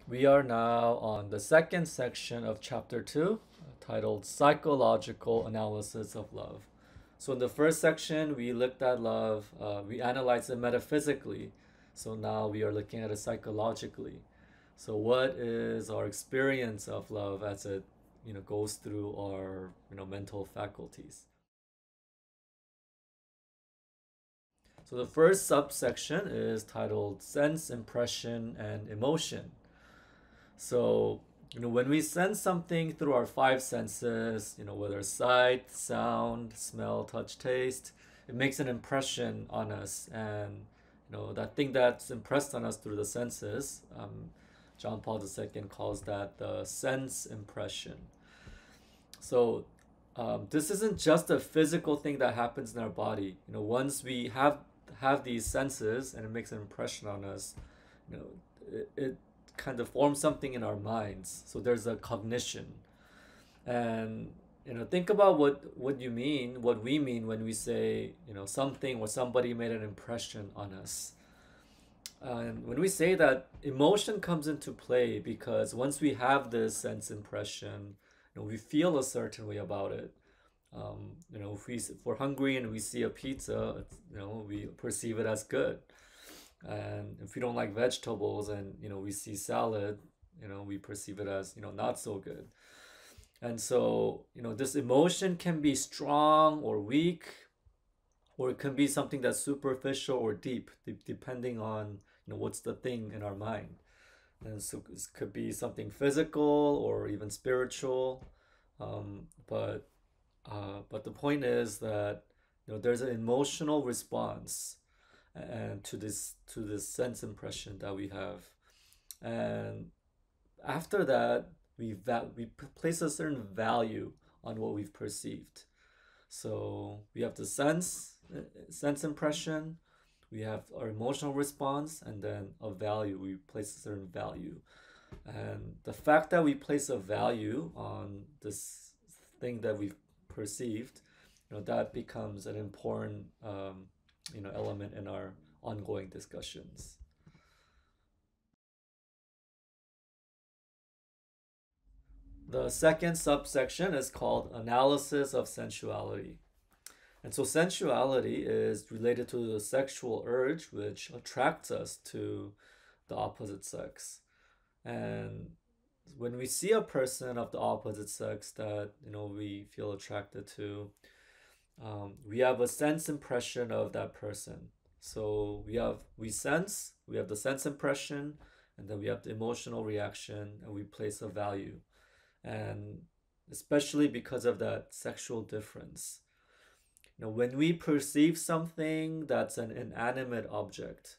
We are now on the second section of chapter 2, titled Psychological Analysis of Love. So, in the first section, we looked at love, we analyzed it metaphysically. So, now we are looking at it psychologically. So, what is our experience of love as it goes through our mental faculties? So, the first subsection is titled Sense, Impression, and Emotion. So, when we sense something through our five senses, whether sight, sound, smell, touch, taste, it makes an impression on us. And, that thing that's impressed on us through the senses, John Paul II calls that the sense impression. So, this isn't just a physical thing that happens in our body. Once we have these senses and it makes an impression on us, you know, it kind of forms something in our minds. So there's a cognition, and think about what we mean when we say something or somebody made an impression on us. And when we say that, emotion comes into play because once we have this sense impression, we feel a certain way about it. If we're hungry and we see a pizza, we perceive it as good. And if we don't like vegetables and we see salad, we perceive it as not so good. And so this emotion can be strong or weak, or it can be something that's superficial or deep, depending on what's the thing in our mind. And so it could be something physical or even spiritual. But the point is that there's an emotional response and to this sense impression that we have. And after that, we place a certain value on what we've perceived. So we have the sense impression, we have our emotional response, and then a value. We place a certain value, and the fact that we place a value on this thing that we've perceived, that becomes an important element in our ongoing discussions. The second subsection is called Analysis of Sensuality. And so sensuality is related to the sexual urge which attracts us to the opposite sex. And when we see a person of the opposite sex that we feel attracted to, we have a sense impression of that person. So we have the sense impression, and then we have the emotional reaction, and we place a value. And especially because of that sexual difference. When we perceive something that's an inanimate object,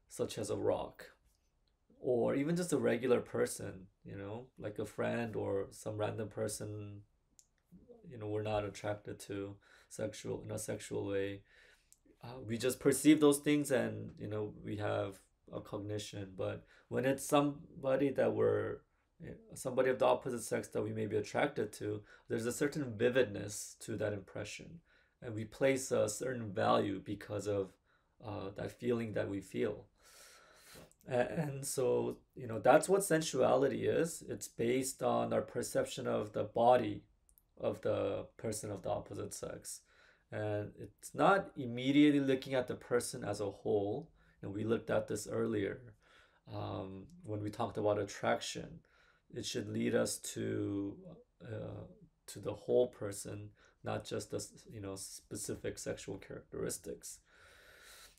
such as a rock, or even just a regular person, like a friend or some random person, we're not attracted to in a sexual way. We just perceive those things, and we have a cognition. But when it's somebody of the opposite sex that we may be attracted to, there's a certain vividness to that impression, and we place a certain value because of that feeling that we feel. And so that's what sensuality is. It's based on our perception of the body of the person of the opposite sex. And it's not immediately looking at the person as a whole. And we looked at this earlier when we talked about attraction. It should lead us to the whole person, not just the specific sexual characteristics.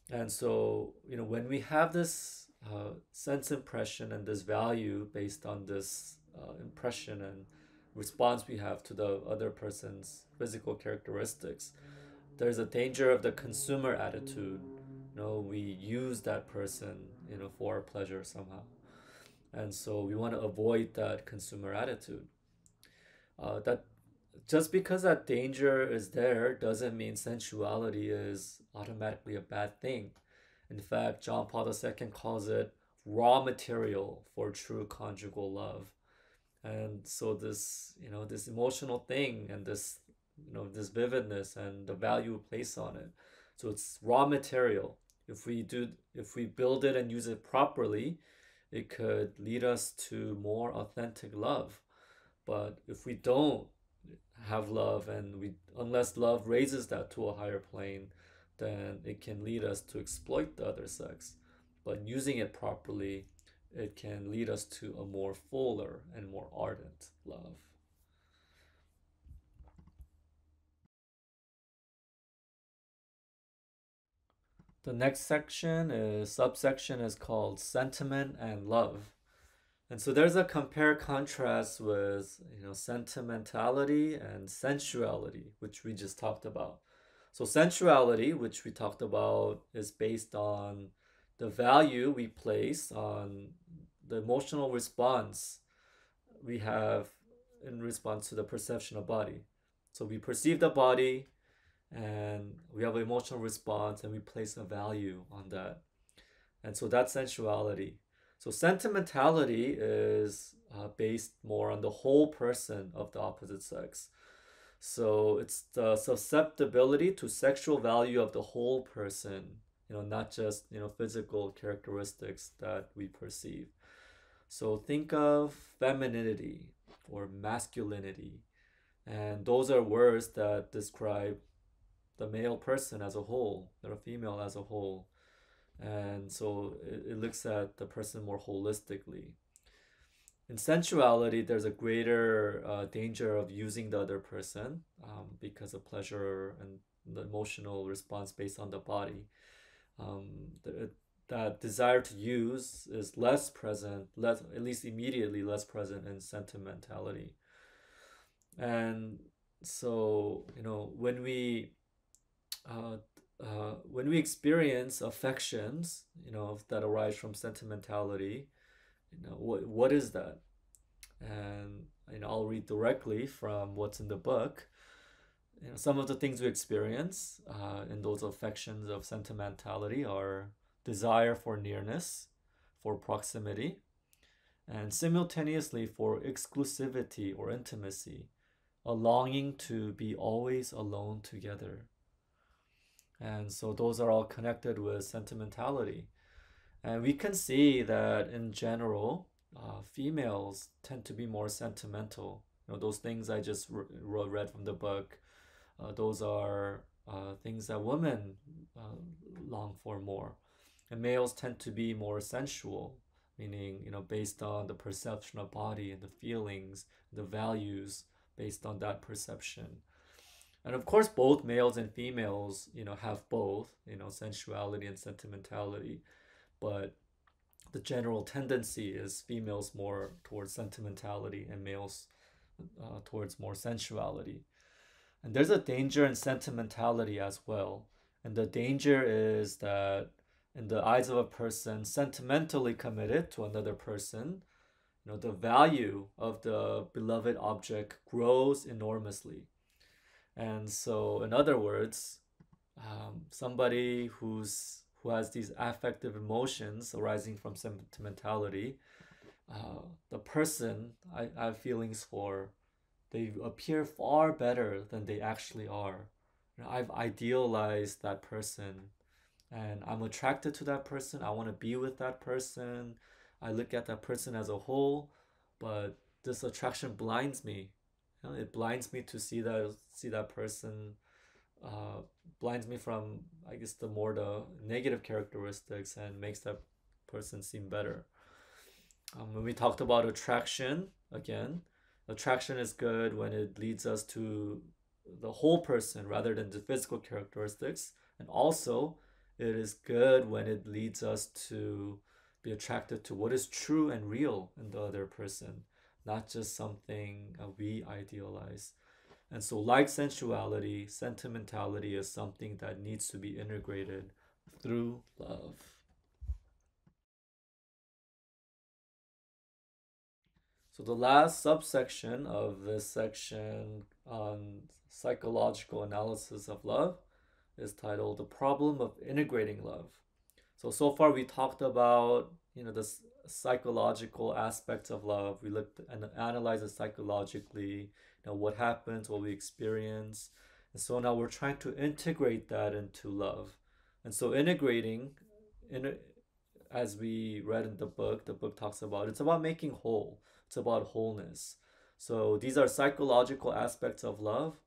And so when we have this sense impression and this value based on this impression and response we have to the other person's physical characteristics, there's a danger of the consumer attitude. We use that person, for our pleasure somehow. And so we want to avoid that consumer attitude. That just because that danger is there doesn't mean sensuality is automatically a bad thing. In fact, John Paul II calls it raw material for true conjugal love. And so this emotional thing and this vividness and the value we place on it. So it's raw material. If we build it and use it properly, it could lead us to more authentic love. But if we don't have love, and we unless love raises that to a higher plane, then it can lead us to exploit the other sex. But using it properly, it can lead us to a more fuller and more ardent love. The next subsection is called sentiment and love. And so there's a compare contrast with, sentimentality and sensuality, which we just talked about. So sensuality, which we talked about, is based on the value we place on the emotional response we have in response to the perception of body. So we perceive the body and we have an emotional response and we place a value on that. And so that's sensuality. So sentimentality is based more on the whole person of the opposite sex. So it's the susceptibility to sexual value of the whole person, not just, physical characteristics that we perceive. So think of femininity or masculinity. And those are words that describe the male person as a whole, or a female as a whole. And so it looks at the person more holistically. In sensuality, there's a greater danger of using the other person because of pleasure and the emotional response based on the body. That desire to use is less present, less, at least immediately less present in sentimentality. And so, uh, when we experience affections, that arise from sentimentality, what is that? And I'll read directly from what's in the book. Some of the things we experience in those affections of sentimentality are desire for nearness, for proximity, and simultaneously for exclusivity or intimacy, a longing to be always alone together. And so those are all connected with sentimentality. And we can see that in general, females tend to be more sentimental. Those things I just read from the book, those are things that women uh, long for more. And males tend to be more sensual, meaning, based on the perception of body and the feelings, the values based on that perception. And of course, both males and females, have both, sensuality and sentimentality. But the general tendency is females more towards sentimentality and males towards more sensuality. And there's a danger in sentimentality as well. And the danger is that in the eyes of a person sentimentally committed to another person, the value of the beloved object grows enormously. And so, in other words, somebody who has these affective emotions arising from sentimentality, the person I have feelings for, they appear far better than they actually are. I've idealized that person and I'm attracted to that person. I want to be with that person. I look at that person as a whole, but this attraction blinds me. It blinds me to see that person. Uh, Blinds me from, I guess, the negative characteristics and makes that person seem better. When we talked about attraction, again, attraction is good when it leads us to the whole person rather than the physical characteristics. And also, it is good when it leads us to be attracted to what is true and real in the other person, not just something we idealize. And so, like sensuality, sentimentality is something that needs to be integrated through love. So the last subsection of this section on psychological analysis of love is titled The Problem of Integrating Love. So far we talked about, the psychological aspects of love. We looked and analyzed it psychologically, what happens, what we experience. And so now we're trying to integrate that into love. And so integrating, in, as we read in the book talks about, it's about making whole. It's about wholeness. So these are psychological aspects of love,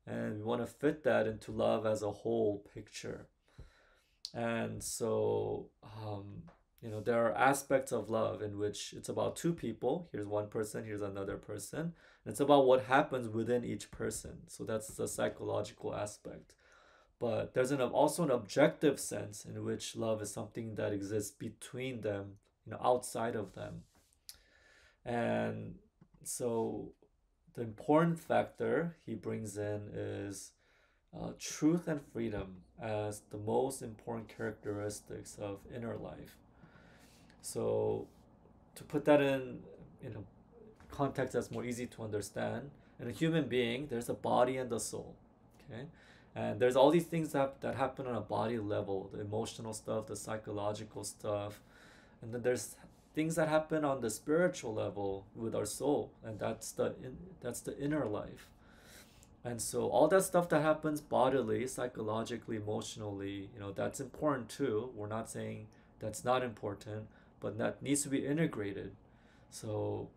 and we want to fit that into love as a whole picture. And so, there are aspects of love in which it's about two people. Here's one person, here's another person. And it's about what happens within each person. So that's the psychological aspect. But there's also an objective sense in which love is something that exists between them, outside of them. And so the important factor he brings in is truth and freedom as the most important characteristics of inner life. So to put that in a context that's more easy to understand, in a human being, there's a body and a soul. Okay, and there's all these things that happen on a body level, the emotional stuff, the psychological stuff, and then there's things that happen on the spiritual level with our soul, and that's the inner life. And so all that stuff that happens bodily, psychologically, emotionally, that's important too. We're not saying that's not important, but that needs to be integrated. So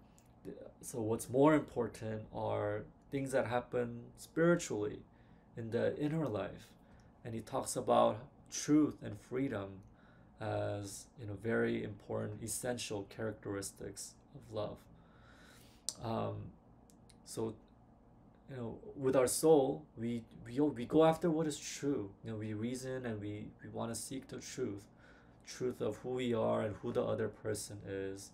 so what's more important are things that happen spiritually in the inner life. And he talks about truth and freedom as very important essential characteristics of love. um, so with our soul, we go after what is true. We reason and we want to seek the truth of who we are and who the other person is.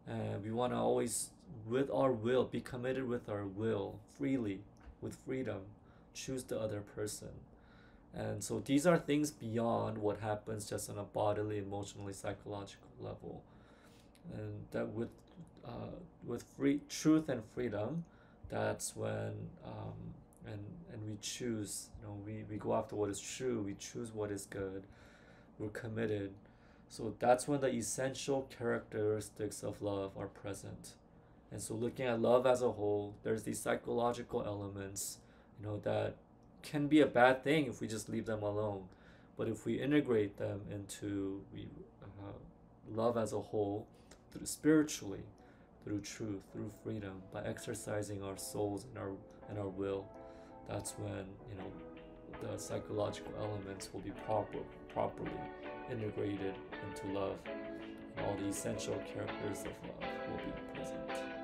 And we want to always, with our will, be committed with our will, freely, with freedom, choose the other person. And so these are things beyond what happens just on a bodily, emotionally, psychological level. And that with free truth and freedom, that's when and we choose. We go after what is true. We choose what is good. We're committed. So that's when the essential characteristics of love are present. And so looking at love as a whole, there's these psychological elements, that can be a bad thing if we just leave them alone. But if we integrate them into love as a whole, spiritually, through truth, through freedom, by exercising our souls and our will, that's when the psychological elements will be properly integrated into love, and all the essential characters of love will be present.